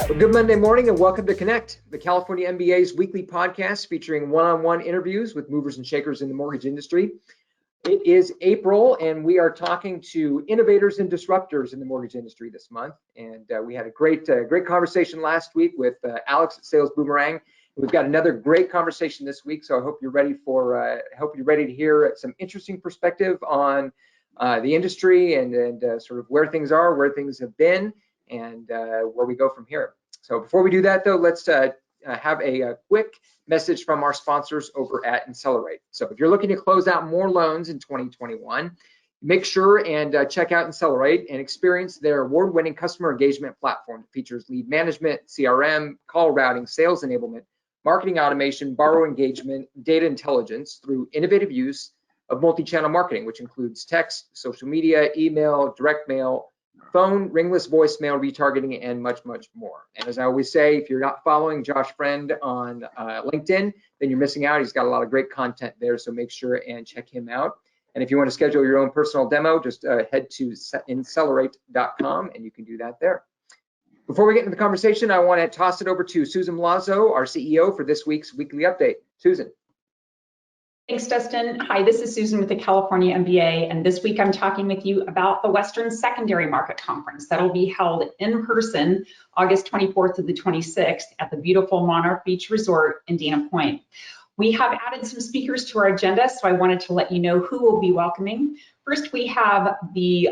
Well, good Monday morning and welcome to Connect, the California MBA's weekly podcast featuring one-on-one interviews with movers and shakers in the mortgage industry. It is April and we are talking to innovators and disruptors in the mortgage industry this month. And we had a great conversation last week with Alex at Sales Boomerang. We've got another great conversation this week, so I hope you're ready to hear some interesting perspective on the industry and sort of where things are, where things have been, and where we go from here. So before we do that, though, let's have a quick message from our sponsors over at Accelerate. So if you're looking to close out more loans in 2021, make sure and check out Accelerate and experience their award-winning customer engagement platform that features lead management, CRM, call routing, sales enablement, marketing automation, borrower engagement, data intelligence through innovative use of multi-channel marketing, which includes text, social media, email, direct mail, phone, ringless voicemail, retargeting, and much, much more. And as I always say, if you're not following Josh Friend on LinkedIn, then you're missing out. He's got a lot of great content there, so make sure and check him out. And if you want to schedule your own personal demo, just head to incelerate.com and you can do that there. Before we get into the conversation, I want to toss it over to Susan Milazzo, our CEO, for this week's weekly update. Susan. Thanks, Dustin. Hi, this is Susan with the California MBA, and this week I'm talking with you about the Western Secondary Market Conference that'll be held in person August 24th to the 26th at the beautiful Monarch Beach Resort in Dana Point. We have added some speakers to our agenda, so I wanted to let you know who we'll be welcoming. First, we have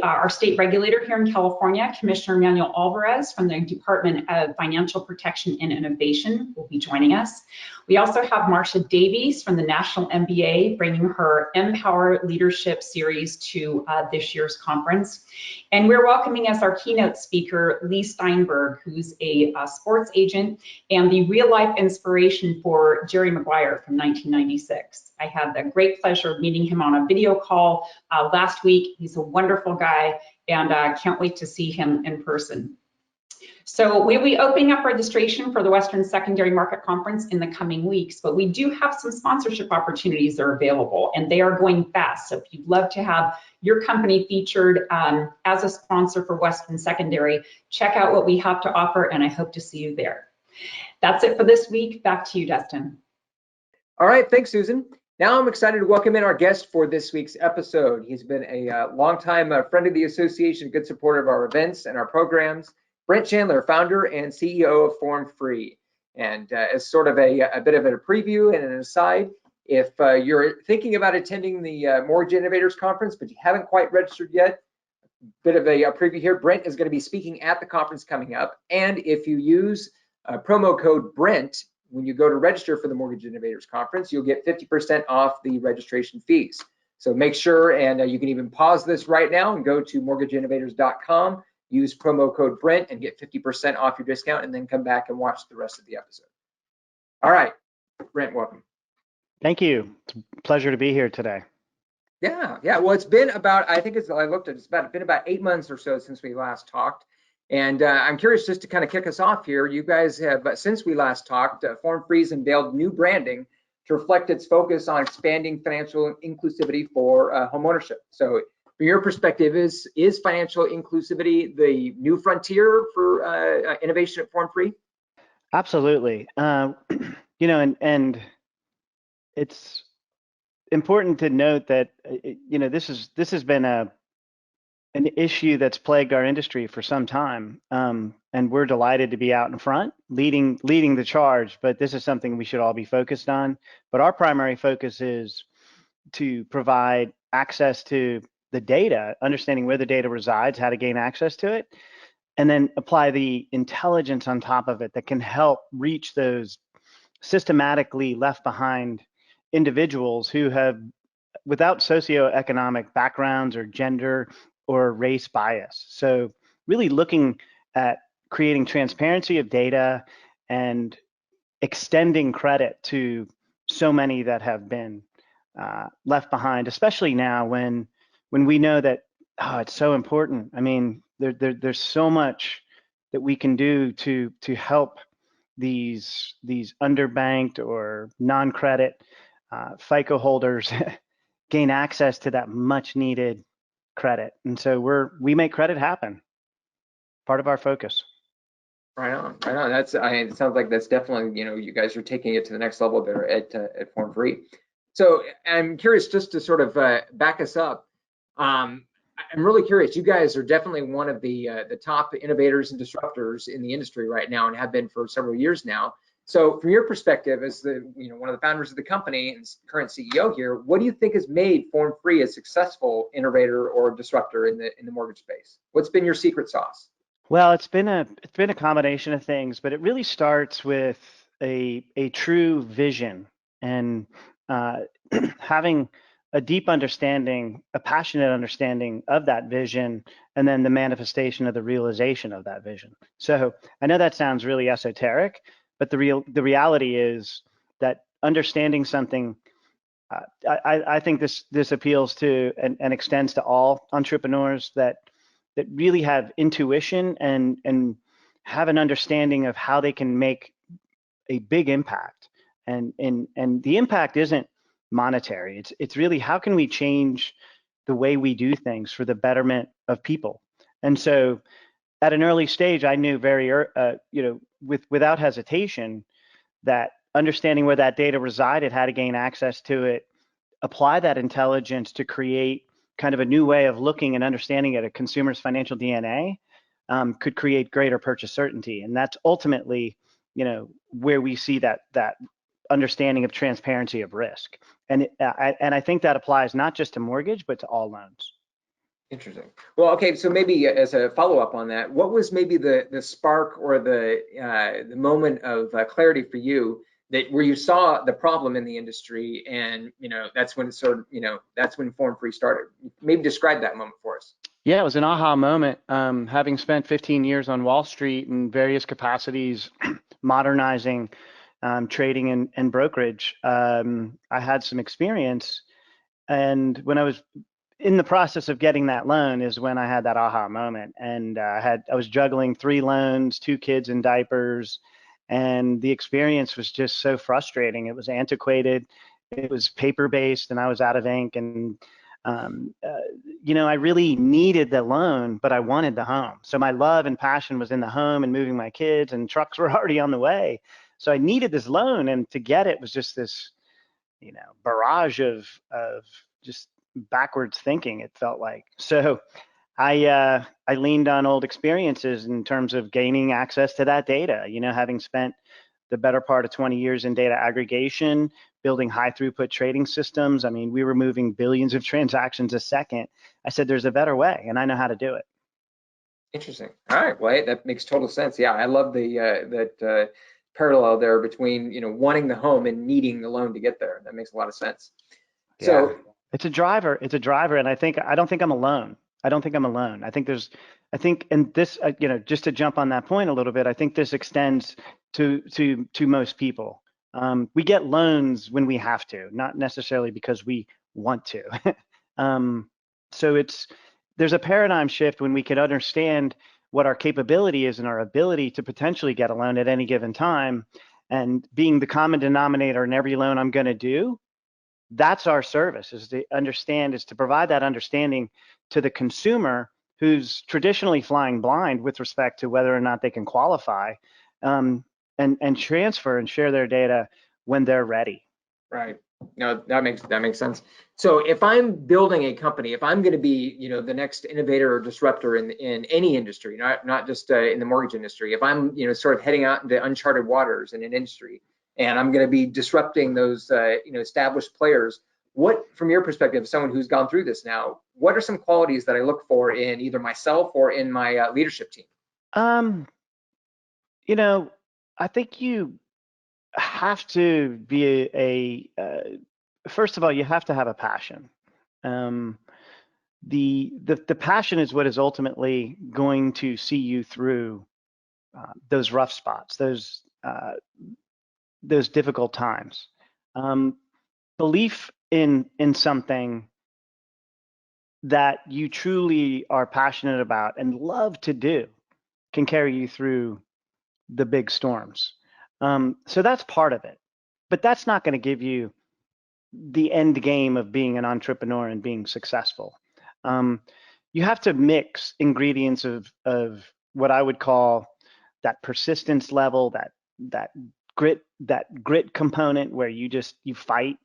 our state regulator here in California, Commissioner Manuel Alvarez from the Department of Financial Protection and Innovation will be joining us. We also have Marcia Davies from the National MBA bringing her Empower Leadership series to this year's conference. And we're welcoming as our keynote speaker, Lee Steinberg, who's a sports agent and the real-life inspiration for Jerry Maguire from 1996. I had the great pleasure of meeting him on a video call last week. He's a wonderful guy and can't wait to see him in person. So we'll be opening up registration for the Western Secondary Market Conference in the coming weeks, but we do have some sponsorship opportunities that are available and they are going fast. So if you'd love to have your company featured as a sponsor for Western Secondary, check out what we have to offer and I hope to see you there. That's it for this week. Back to you, Dustin. All right, thanks, Susan. Now I'm excited to welcome in our guest for this week's episode. He's been a longtime friend of the association, good supporter of our events and our programs. Brent Chandler, founder and CEO of FormFree. And as sort of a bit of a preview and an aside, if you're thinking about attending the Mortgage Innovators Conference, but you haven't quite registered yet, bit of a preview here. Brent is going to be speaking at the conference coming up. And if you use promo code Brent, when you go to register for the Mortgage Innovators Conference, you'll get 50% off the registration fees. So make sure, and you can even pause this right now and go to mortgageinnovators.com, use promo code Brent and get 50% off your discount, and then come back and watch the rest of the episode. All right, Brent, welcome. Thank you. It's a pleasure to be here today. Yeah. Well, it's been about, it's been about 8 months or so since we last talked. And I'm curious, just to kind of kick us off here, you guys have, since we last talked, FormFree's unveiled new branding to reflect its focus on expanding financial inclusivity for homeownership. So from your perspective, is financial inclusivity the new frontier for innovation at FormFree? Absolutely. And it's important to note that, this has been an issue that's plagued our industry for some time, and we're delighted to be out in front, leading the charge. But this is something we should all be focused on. But our primary focus is to provide access to the data, understanding where the data resides, how to gain access to it, and then apply the intelligence on top of it that can help reach those systematically left behind individuals who have, without socioeconomic backgrounds or gender or race bias. So really looking at creating transparency of data and extending credit to so many that have been left behind, especially now when we know that it's so important. I mean, there's so much that we can do to help these underbanked or non-credit FICO holders gain access to that much needed credit. And so we make credit happen, part of our focus. Right on, right on. It sounds like that's definitely, you guys are taking it to the next level there at FormFree. So I'm curious, just to sort of back us up. I'm really curious. You guys are definitely one of the top innovators and disruptors in the industry right now, and have been for several years now. So from your perspective, as one of the founders of the company and current CEO here, what do you think has made FormFree a successful innovator or disruptor in the mortgage space? What's been your secret sauce? Well, it's been a combination of things, but it really starts with a true vision and uh, having a deep understanding, a passionate understanding of that vision, and then the manifestation of the realization of that vision. So I know that sounds really esoteric, but the reality is that understanding something. I think this appeals to and extends to all entrepreneurs that really have intuition and have an understanding of how they can make a big impact. And the impact isn't monetary. It's really how can we change the way we do things for the betterment of people. And so at an early stage, I knew without hesitation that understanding where that data resided, how to gain access to it, apply that intelligence to create kind of a new way of looking and understanding at a consumer's financial DNA, could create greater purchase certainty. And that's ultimately, where we see that understanding of transparency of risk. And I think that applies not just to mortgage, but to all loans. Interesting. Well, okay, so maybe as a follow-up on that, what was maybe the spark or the moment of clarity for you where you saw the problem in the industry, and that's when that's when FormFree started? Maybe describe that moment for us. Yeah, it was an aha moment. Having spent 15 years on Wall Street in various capacities, modernizing trading and brokerage, I had some experience. And when I was in the process of getting that loan is when I had that aha moment. And I was juggling 3 loans, 2 kids in diapers, and the experience was just so frustrating. It was antiquated, it was paper-based, and I was out of ink. And I really needed the loan, but I wanted the home. So my love and passion was in the home and moving my kids, and trucks were already on the way. So I needed this loan, and to get it was just this, barrage of just backwards thinking, it felt like. So I leaned on old experiences in terms of gaining access to that data, having spent the better part of 20 years in data aggregation, building high throughput trading systems. I mean, we were moving billions of transactions a second. I said, there's a better way, and I know how to do it. Interesting. All right. Well, that makes total sense. Yeah, I love that parallel there between wanting the home and needing the loan to get there. That makes a lot of sense. Yeah. So It's a driver, and I don't think I'm alone. I think, and this, just to jump on that point a little bit, I think this extends to most people. We get loans when we have to, not necessarily because we want to. So there's a paradigm shift when we can understand what our capability is and our ability to potentially get a loan at any given time, and being the common denominator in every loan I'm going to do. That's our service, is to provide that understanding to the consumer who's traditionally flying blind with respect to whether or not they can qualify, and transfer and share their data when they're ready. right. No, that makes sense. So if I'm building a company, if I'm going to be, the next innovator or disruptor in any industry, not just in the mortgage industry, if I'm, sort of heading out into uncharted waters in an industry, and I'm going to be disrupting those, established players, what, from your perspective, someone who's gone through this now, what are some qualities that I look for in either myself or in my leadership team? I think you have to be first of all, you have to have a passion. The passion is what is ultimately going to see you through those rough spots, those difficult times. Belief in something that you truly are passionate about and love to do can carry you through the big storms. So that's part of it, but that's not going to give you the end game of being an entrepreneur and being successful. You have to mix ingredients of what I would call that persistence level, that grit component where you fight.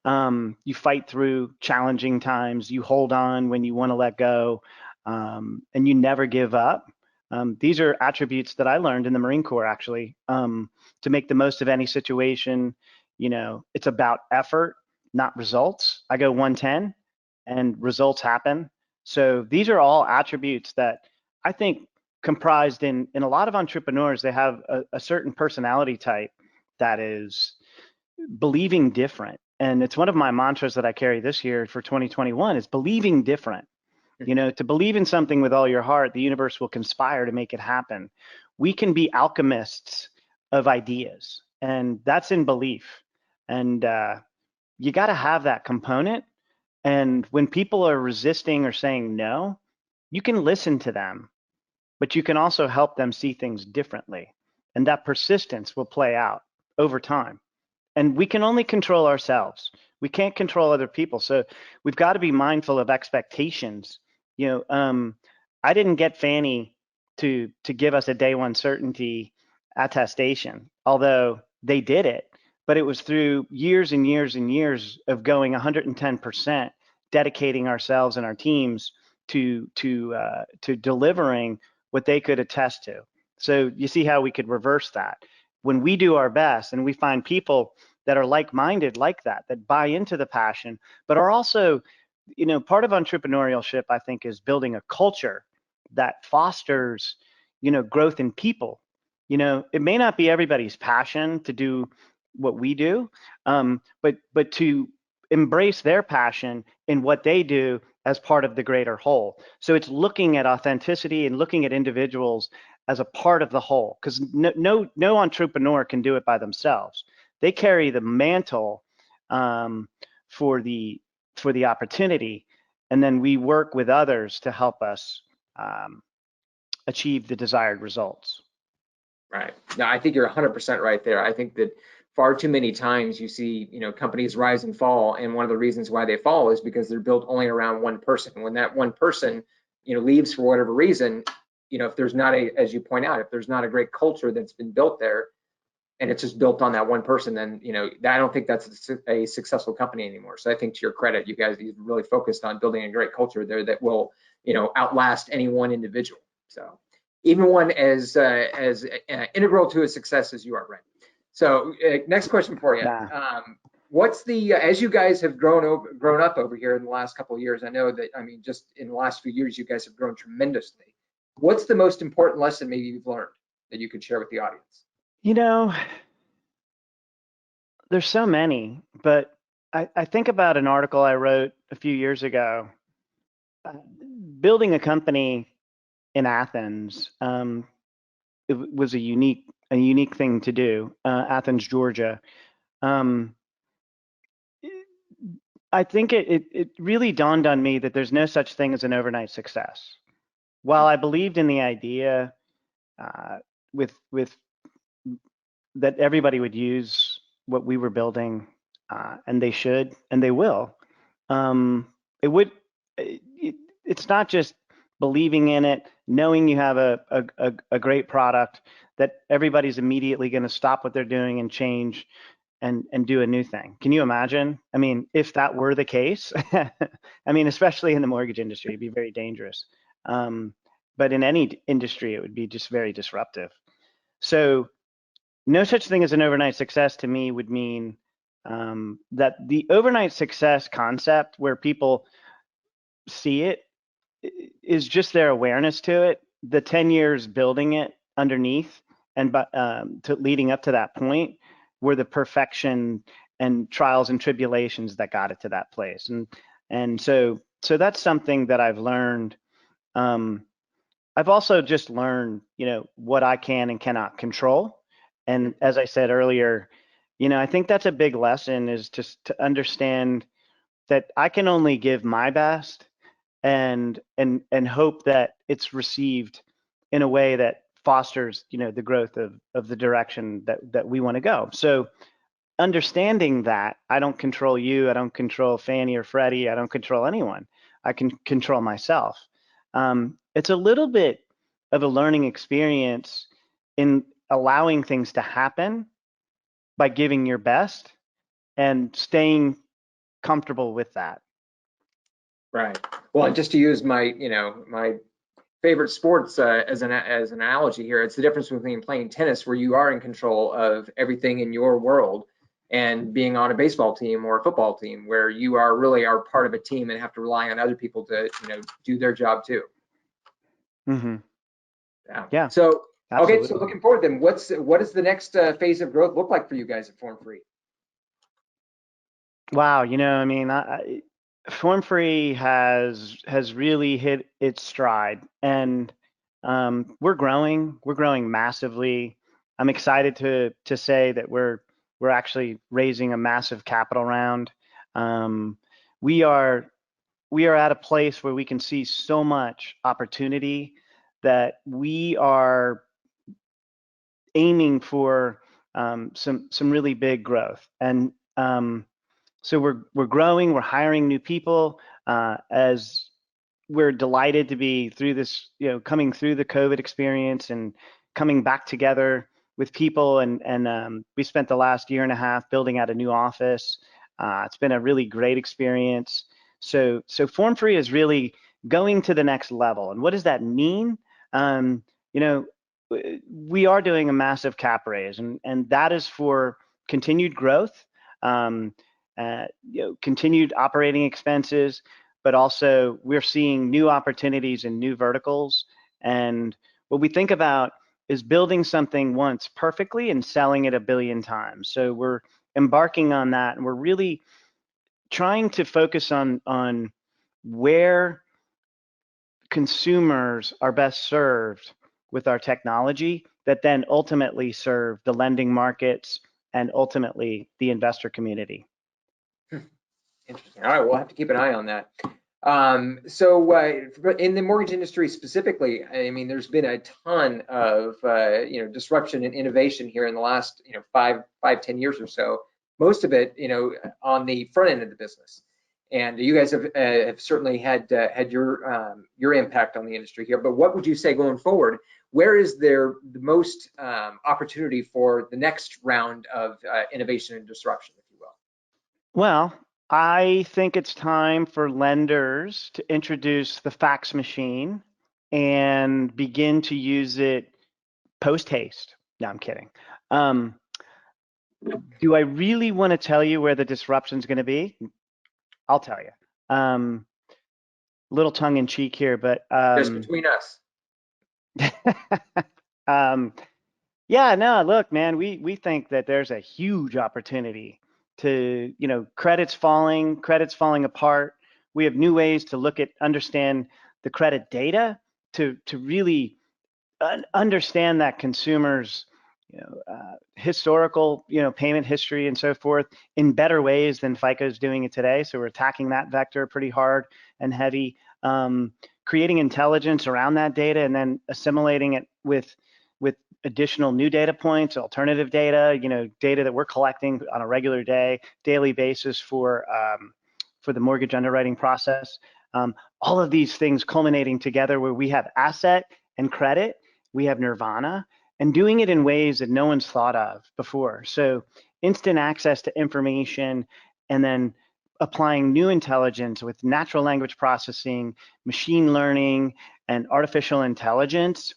You fight through challenging times. You hold on when you want to let go, and you never give up. These are attributes that I learned in the Marine Corps, actually, to make the most of any situation. It's about effort, not results. I go 110 and results happen. So these are all attributes that I think comprised in a lot of entrepreneurs. They have a certain personality type that is believing different. And it's one of my mantras that I carry this year for 2021 is believing different. To believe in something with all your heart, the universe will conspire to make it happen. We can be alchemists of ideas, and that's in belief. And you got to have that component. And when people are resisting or saying no, you can listen to them, but you can also help them see things differently. And that persistence will play out over time. And we can only control ourselves. We can't control other people. So we've got to be mindful of expectations. I didn't get Fannie to give us a day one certainty attestation, although they did it. But it was through years and years and years of going 110%, dedicating ourselves and our teams to delivering what they could attest to. So you see how we could reverse that. When we do our best and we find people that are like-minded like that buy into the passion, but are also, part of entrepreneurship, I think, is building a culture that fosters, growth in people. It may not be everybody's passion to do what we do, but to embrace their passion in what they do as part of the greater whole. So it's looking at authenticity and looking at individuals as a part of the whole, because no entrepreneur can do it by themselves. They carry the mantle for the opportunity, and then we work with others to help us achieve the desired results. Right. No, I think you're 100% right there. I think that far too many times you see, companies rise and fall, and one of the reasons why they fall is because they're built only around one person. When that one person, leaves for whatever reason, if there's not as you point out, if there's not a great culture that's been built there, and it's just built on that one person, then I don't think that's a successful company anymore. So I think, to your credit, you guys really focused on building a great culture there that will outlast any one individual. So even one as integral to a success as you are, Brent. So next question for you. What's the as you guys have grown up over here in the last couple of years? I know that just in the last few years you guys have grown tremendously. What's the most important lesson maybe you've learned that you could share with the audience? There's so many, but I think about an article I wrote a few years ago. Building a company in Athens, it was a unique thing to do. Athens, Georgia. I think it really dawned on me that there's no such thing as an overnight success. While I believed in the idea with that everybody would use what we were building, and they should, and they will. It's not just believing in it, knowing you have a great product that everybody's immediately going to stop what they're doing and change and do a new thing. Can you imagine? If that were the case, especially in the mortgage industry, it'd be very dangerous. But in any industry, it would be just very disruptive. So no such thing as an overnight success to me would mean that the overnight success concept, where people see it, is just their awareness to it. The 10 years building it underneath and leading up to that point were the perfection and trials and tribulations that got it to that place. And so that's something that I've learned. I've also just learned, what I can and cannot control. And as I said earlier, I think that's a big lesson, is just to understand that I can only give my best and hope that it's received in a way that fosters, the growth of the direction that we want to go. So understanding that I don't control you, I don't control Fannie or Freddie, I don't control anyone. I can control myself. It's a little bit of a learning experience in allowing things to happen by giving your best and staying comfortable with that. Right. Well, and just to use my, my favorite sports as an analogy here, it's the difference between playing tennis, where you are in control of everything in your world, and being on a baseball team or a football team, where you really are part of a team and have to rely on other people to, do their job too. Mm-hmm. Yeah. So, absolutely. Okay, so looking forward then, what does the next phase of growth look like for you guys at FormFree? Wow, I mean, FormFree has really hit its stride, and we're growing massively. I'm excited to say that we're actually raising a massive capital round. We are at a place where we can see so much opportunity that we are aiming for some really big growth, and so we're growing, we're hiring new people, as we're delighted to be through this, coming through the COVID experience and coming back together with people, and we spent the last year and a half building out a new office. It's been a really great experience. So FormFree is really going to the next level. And what does that mean? We are doing a massive cap raise, and that is for continued growth, continued operating expenses, but also we're seeing new opportunities in new verticals. And what we think about is building something once perfectly and selling it 1 billion times. So we're embarking on that, and we're really trying to focus on where consumers are best served with our technology, that then ultimately serve the lending markets and ultimately the investor community. Interesting. All right, we'll have to keep an eye on that. So in the mortgage industry specifically, I mean, there's been a ton of disruption and innovation here in the last 10 years or so. Most of it on the front end of the business, and you guys have certainly had your impact on the industry here. But what would you say going forward? Where is there the most opportunity for the next round of innovation and disruption, if you will? Well, I think it's time for lenders to introduce the fax machine and begin to use it post haste. No, I'm kidding. Do I really want to tell you where the disruption is going to be? I'll tell you. Little tongue in cheek here, but just between us. Yeah, no, look, man, we think that there's a huge opportunity to, credit's falling apart. We have new ways to understand the credit data to really understand that consumers, historical, payment history and so forth in better ways than FICO is doing it today. So we're attacking that vector pretty hard and heavy, creating intelligence around that data and then assimilating it with additional new data points, alternative data, data that we're collecting on a regular daily basis for the mortgage underwriting process. All of these things culminating together where we have asset and credit, we have nirvana, and doing it in ways that no one's thought of before. So instant access to information, and then applying new intelligence with natural language processing, machine learning, and artificial intelligence.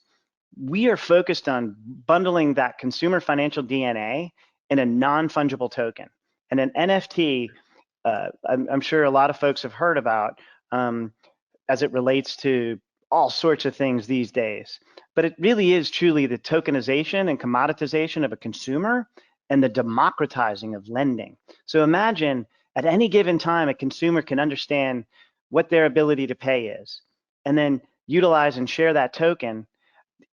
We are focused on bundling that consumer financial DNA in a non-fungible token. And an NFT, I'm sure a lot of folks have heard about as it relates to all sorts of things these days. But it really is truly the tokenization and commoditization of a consumer and the democratizing of lending. So imagine at any given time, a consumer can understand what their ability to pay is, and then utilize and share that token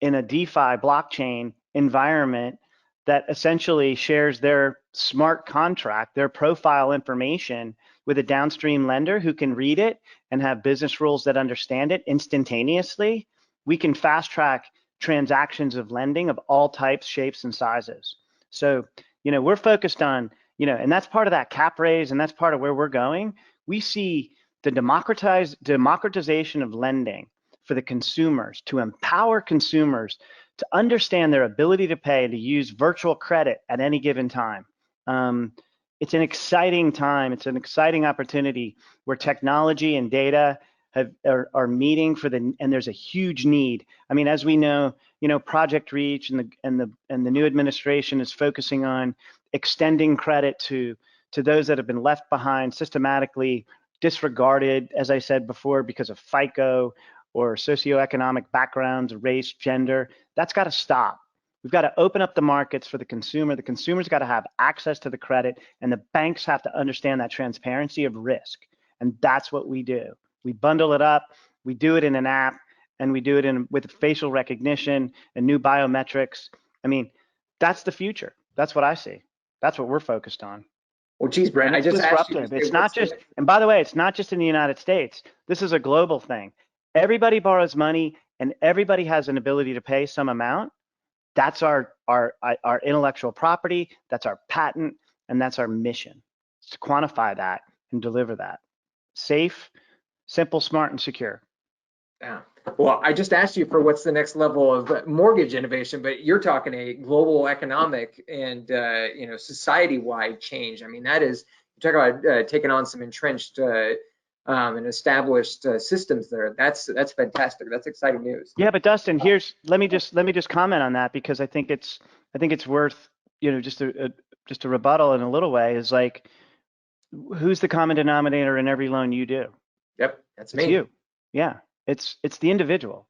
in a DeFi blockchain environment that essentially shares their smart contract, their profile information with a downstream lender who can read it and have business rules that understand it instantaneously. We can fast track transactions of lending of all types, shapes, and sizes. So, we're focused on, and that's part of that cap raise, and that's part of where we're going. We see the democratization of lending for the consumers, to empower consumers to understand their ability to pay, to use virtual credit at any given time. It's an exciting time. It's an exciting opportunity where technology and data are meeting and there's a huge need. I mean, as we know, Project Reach and the new administration is focusing on extending credit to those that have been left behind, systematically disregarded, as I said before, because of FICO or socioeconomic backgrounds, race, gender. That's got to stop. We've got to open up the markets for the consumer. The consumer's got to have access to the credit, and the banks have to understand that transparency of risk. And that's what we do. We bundle it up, we do it in an app, and we do it with facial recognition and new biometrics. I mean, that's the future. That's what I see. That's what we're focused on. Well, geez, Brent, I just asked you. It's not just, and by the way, it's not just in the United States. This is a global thing. Everybody borrows money, and everybody has an ability to pay some amount. That's our intellectual property. That's our patent, and that's our mission. It's to quantify that and deliver that. Safe, simple, smart, and secure. Yeah. Well, I just asked you for what's the next level of mortgage innovation, but you're talking a global economic and society-wide change. I mean, that is, you talk about taking on some entrenched and established systems there. That's fantastic. That's exciting news. Yeah, but Dustin, let me just comment on that, because I think it's worth just a rebuttal in a little way. Is like, who's the common denominator in every loan you do? Yep, that's me. It's you. Yeah, it's the individual.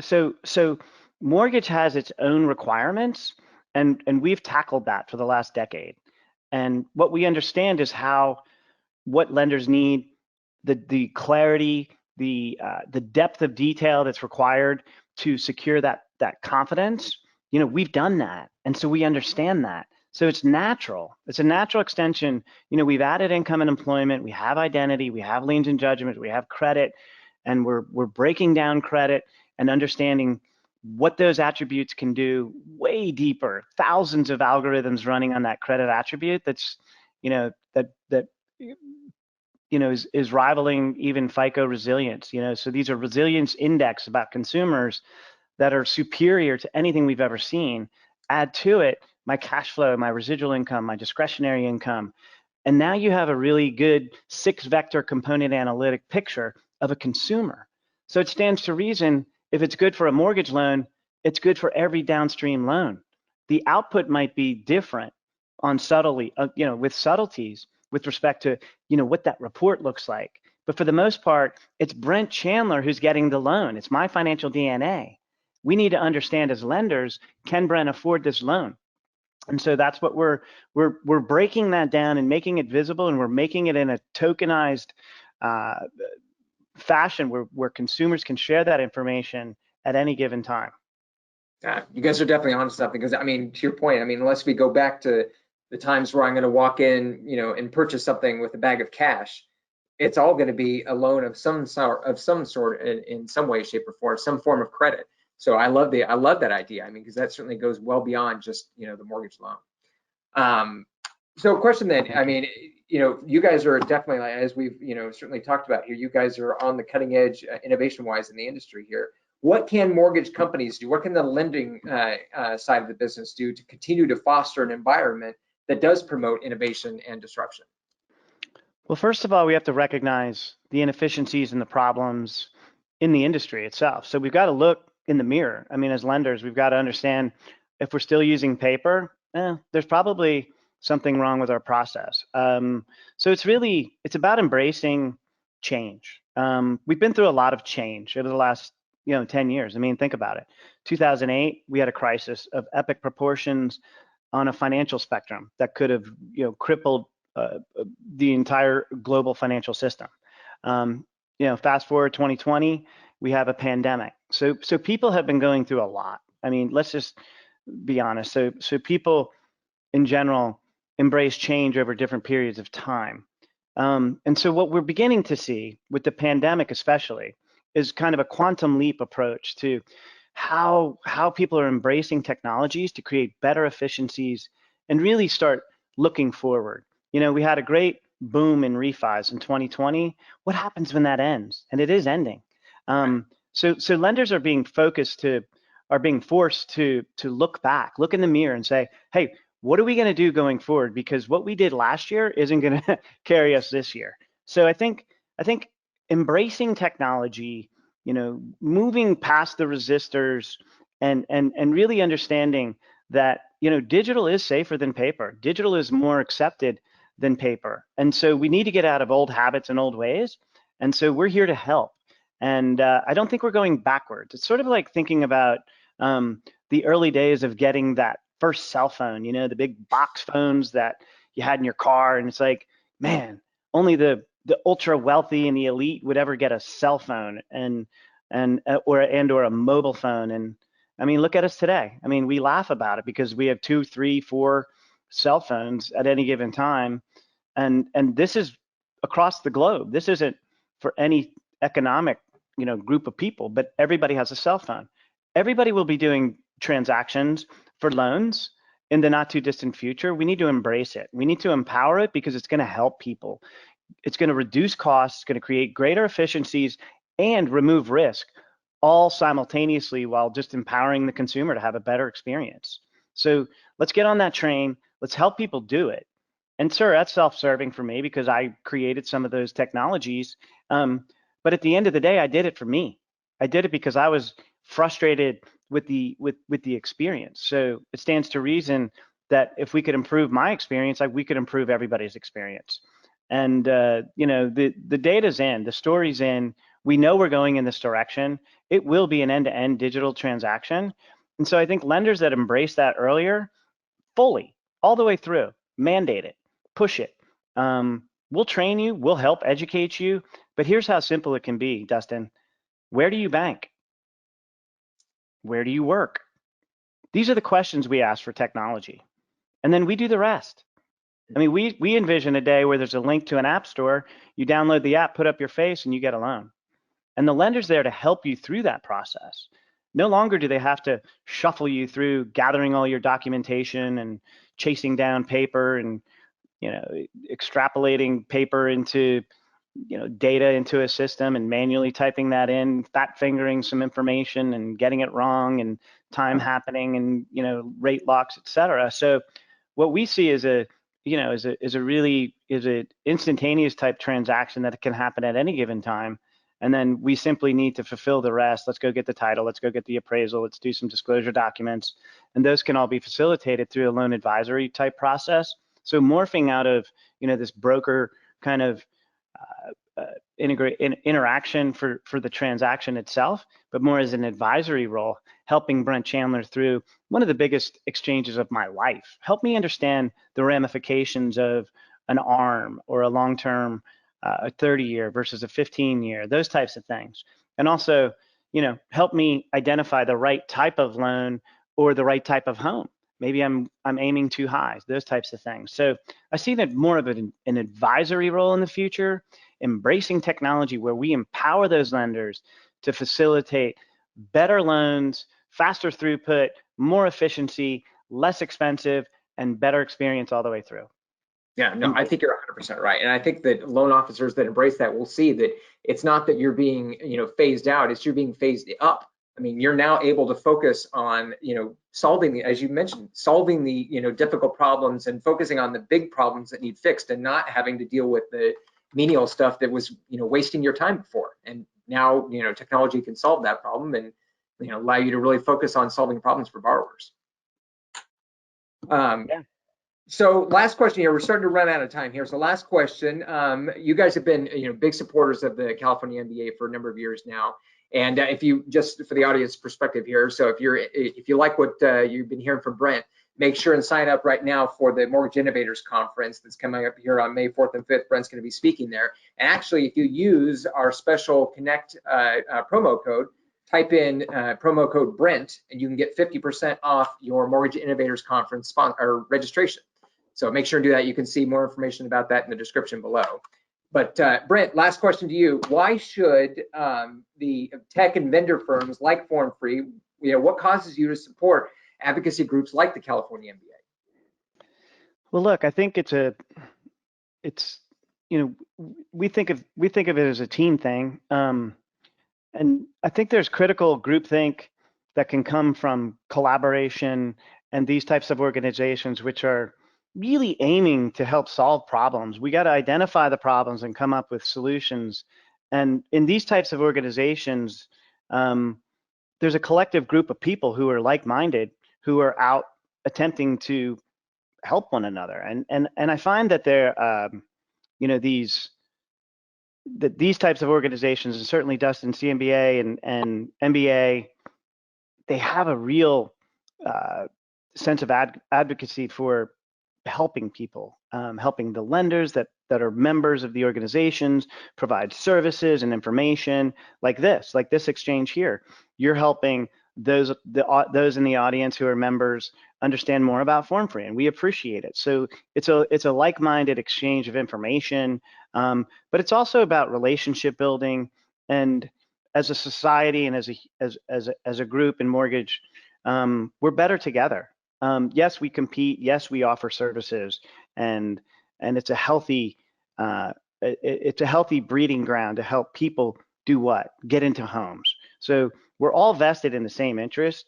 So mortgage has its own requirements, and we've tackled that for the last decade. And what we understand is what lenders need, the clarity, the depth of detail that's required to secure that confidence. We've done that, and so we understand that. So it's natural. It's a natural extension. We've added income and employment. We have identity. We have liens and judgment. We have credit, and we're breaking down credit and understanding what those attributes can do way deeper. Thousands of algorithms running on that credit attribute. That's is rivaling even FICO resilience. So these are resilience index about consumers that are superior to anything we've ever seen. Add to it my cash flow, my residual income, my discretionary income. And now you have a really good 6-vector component analytic picture of a consumer. So it stands to reason, if it's good for a mortgage loan, it's good for every downstream loan. The output might be different on with subtleties with respect to, what that report looks like. But for the most part, it's Brent Chandler who's getting the loan. It's my financial DNA. We need to understand as lenders, can Brent afford this loan? And so that's what we're breaking that down and making it visible, and we're making it in a tokenized fashion where consumers can share that information at any given time. You guys are definitely onto something, because I mean, to your point, I mean, unless we go back to the times where I'm going to walk in, and purchase something with a bag of cash, it's all going to be a loan of some sort in some way, shape, or form, some form of credit. So I love that idea. I mean, because that certainly goes well beyond just the mortgage loan. So question then, I mean, you guys are definitely, as we've certainly talked about here, you guys are on the cutting edge innovation-wise in the industry here. What can mortgage companies do? What can the lending side of the business do to continue to foster an environment that does promote innovation and disruption? Well, first of all, we have to recognize the inefficiencies and the problems in the industry itself. So we've got to look in the mirror. I mean, as lenders, we've got to understand, if we're still using paper, there's probably something wrong with our process. So it's about embracing change. We've been through a lot of change over the last 10 years. I mean, think about it. 2008, we had a crisis of epic proportions on a financial spectrum that could have crippled the entire global financial system. Fast forward 2020, we have a pandemic. So people have been going through a lot. I mean, let's just be honest. So people in general embrace change over different periods of time. And so what we're beginning to see with the pandemic especially is kind of a quantum leap approach to how people are embracing technologies to create better efficiencies and really start looking forward. We had a great boom in refis in 2020. What happens when that ends? And it is ending. So lenders are being forced to look back, look in the mirror and say, hey, what are we going to do going forward? Because what we did last year isn't going to carry us this year. So I think embracing technology, moving past the resistors and really understanding that, digital is safer than paper. Digital is more accepted than paper. And so we need to get out of old habits and old ways. And so we're here to help. And I don't think we're going backwards. It's sort of like thinking about the early days of getting that first cell phone, the big box phones that you had in your car. And it's like, man, only the ultra wealthy and the elite would ever get a cell phone or a mobile phone. And I mean, look at us today. I mean, we laugh about it because we have 2, 3, 4 cell phones at any given time. And this is across the globe. This isn't for any economic, group of people, but everybody has a cell phone. Everybody will be doing transactions for loans in the not too distant future. We need to embrace it. We need to empower it because it's going to help people. It's going to reduce costs, it's going to create greater efficiencies and remove risk, all simultaneously while just empowering the consumer to have a better experience. So let's get on that train. Let's help people do it. And sir, that's self-serving for me because I created some of those technologies. But at the end of the day, I did it for me. I did it because I was frustrated with the experience. So it stands to reason that if we could improve my experience, we could improve everybody's experience. And the data's in, the story's in. We know we're going in this direction. It will be an end-to-end digital transaction. And so I think lenders that embrace that earlier, fully, all the way through, mandate it, push it. We'll train you, we'll help educate you, but here's how simple it can be, Dustin. Where do you bank? Where do you work? These are the questions we ask for technology. And then we do the rest. I mean, we envision a day where there's a link to an app store, you download the app, put up your face, and you get a loan. And the lender's there to help you through that process. No longer do they have to shuffle you through gathering all your documentation and chasing down paper and extrapolating paper into data into a system and manually typing that in, fat fingering some information and getting it wrong and time happening and rate locks, et cetera. So what we see is an instantaneous type transaction that can happen at any given time. And then we simply need to fulfill the rest. Let's go get the title. Let's go get the appraisal. Let's do some disclosure documents. And those can all be facilitated through a loan advisory type process. So morphing out of, this broker kind of interaction for the transaction itself, but more as an advisory role, helping Brent Chandler through one of the biggest exchanges of my life. Help me understand the ramifications of an ARM or a long-term a 30-year versus a 15-year, those types of things. And also, help me identify the right type of loan or the right type of home. Maybe I'm aiming too high, those types of things. So I see that more of an advisory role in the future, embracing technology where we empower those lenders to facilitate better loans, faster throughput, more efficiency, less expensive, and better experience all the way through. Yeah, no, I think you're 100% right. And I think that loan officers that embrace that will see that it's not that you're being, phased out, it's you're being phased up. I mean, you're now able to focus on, solving, as you mentioned, solving the, difficult problems and focusing on the big problems that need fixed and not having to deal with the menial stuff that was, wasting your time before. And now, technology can solve that problem and, allow you to really focus on solving problems for borrowers. Yeah. So last question here, we're starting to run out of time here. So last question, you guys have been, big supporters of the California MBA for a number of years now. And if you, just for the audience perspective here, so if you like what you've been hearing from Brent, make sure and sign up right now for the Mortgage Innovators Conference that's coming up here on May 4th and 5th. Brent's going to be speaking there. And actually, if you use our special Connect promo code, type in promo code Brent, and you can get 50% off your Mortgage Innovators Conference or registration. So make sure to do that. You can see more information about that in the description below. But Brent, last question to you. Why should the tech and vendor firms like FormFree, what causes you to support advocacy groups like the California MBA? Well, look, I think we think of it as a team thing. I think there's critical groupthink that can come from collaboration and these types of organizations, which are really aiming to help solve problems. We got to identify the problems and come up with solutions. And in these types of organizations, there's a collective group of people who are like-minded, who are out attempting to help one another. And I find that these types of organizations, and certainly Dustin CMBA and MBA, they have a real sense of advocacy for helping people, helping the lenders that are members of the organizations provide services and information like this exchange here. You're helping those in the audience who are members understand more about FormFree, and we appreciate it. So it's a like-minded exchange of information, but it's also about relationship building. And as a society and as a group in mortgage, we're better together. Yes, we compete. Yes, we offer services, and it's a healthy breeding ground to help people do what? Get into homes. So we're all vested in the same interest.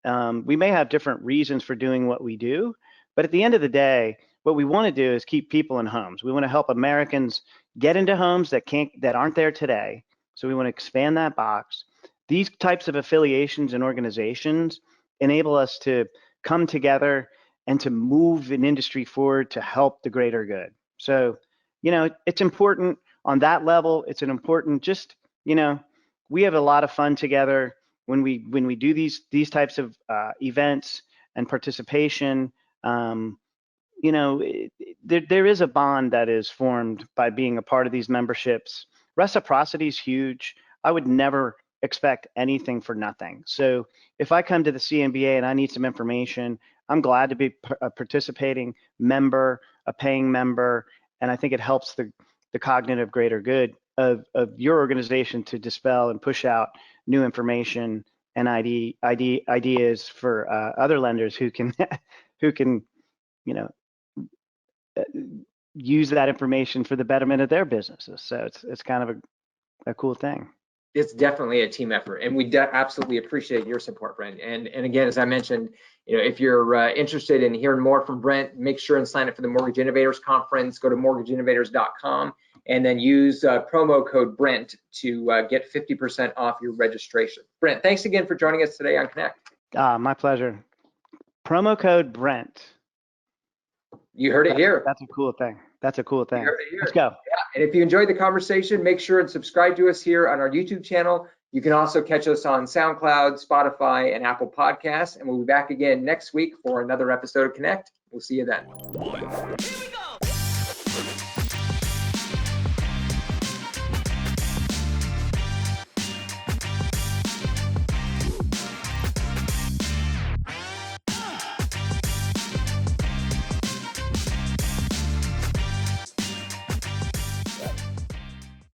We may have different reasons for doing what we do, but at the end of the day, what we want to do is keep people in homes. We want to help Americans get into homes that aren't there today. So we want to expand that box. These types of affiliations and organizations enable us to come together and to move an industry forward to help the greater good. So, it's important on that level. It's an important, we have a lot of fun together when we do these types of events and participation. There is a bond that is formed by being a part of these memberships. Reciprocity is huge. I would never expect anything for nothing. So if I come to the CMBA and I need some information, I'm glad to be a participating member, a paying member, and I think it helps the cognitive greater good of your organization to dispel and push out new information and ideas for other lenders who can use that information for the betterment of their businesses. So it's kind of a cool thing. It's definitely a team effort, and we absolutely appreciate your support, Brent. And again, as I mentioned, if you're interested in hearing more from Brent, make sure and sign up for the Mortgage Innovators Conference. Go to mortgageinnovators.com and then use promo code Brent to get 50% off your registration. Brent, thanks again for joining us today on Connect. My pleasure. Promo code Brent. You heard it here. That's a cool thing. You heard it here. Let's go. Yeah. And if you enjoyed the conversation, make sure and subscribe to us here on our YouTube channel. You can also catch us on SoundCloud, Spotify, and Apple Podcasts. And we'll be back again next week for another episode of Connect. We'll see you then.